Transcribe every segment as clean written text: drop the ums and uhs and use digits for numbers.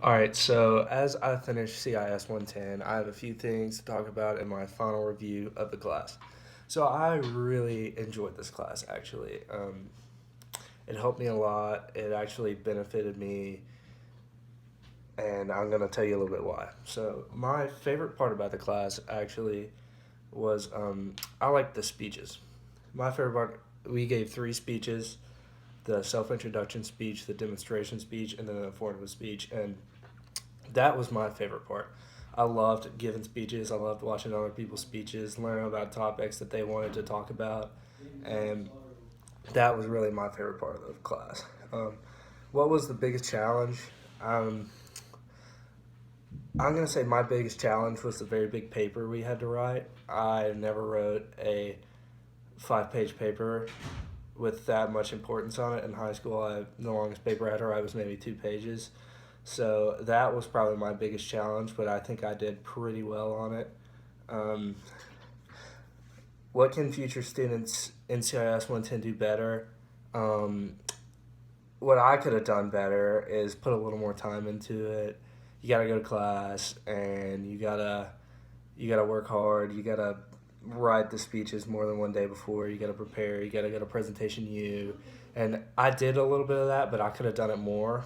All right, so as I finish CIS 110, I have a few things to talk about in my final review of the class. So I really enjoyed this class, actually. It helped me a lot. It actually benefited me, and I'm going to tell you a little bit why. So, my favorite part about the class actually was I liked the speeches. My favorite part, we gave three speeches: the self introduction speech, the demonstration speech, and then the informative speech. And that was my favorite part. I loved giving speeches. I loved watching other people's speeches, learning about topics that they wanted to talk about, and that was really my favorite part of the class. What was the biggest challenge? Um, I'm gonna say my biggest challenge was the very big paper we had to write. I never wrote a 5-page paper with that much importance on it in high school. The longest paper I had to write was maybe 2 pages. So that was probably my biggest challenge, but I think I did pretty well on it. Um, what can future students in CIS 110 do better? Um, what I could have done better is put a little more time into it. You gotta go to class, and you gotta work hard. You gotta write the speeches more than one day before. You gotta prepare. You gotta go to presentation U, and I did a little bit of that, but I could have done it more.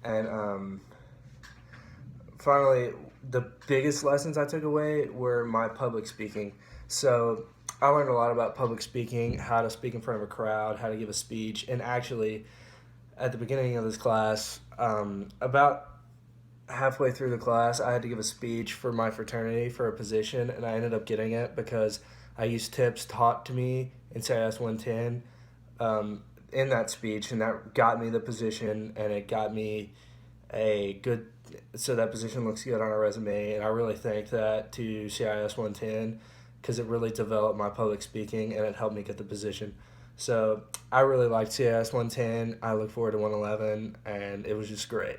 And finally, the biggest lessons I took away were my public speaking. So I learned a lot about public speaking, how to speak in front of a crowd, how to give a speech, and actually, at the beginning of this class, about halfway through the class, I had to give a speech for my fraternity for a position, and I ended up getting it because I used tips taught to me in CIS 110 in that speech, and that got me the position, and it got me a good, so that position looks good on a resume, and I really thank that to CIS 110 because it really developed my public speaking and it helped me get the position. So I really liked CIS 110. I look forward to 111, and it was just great.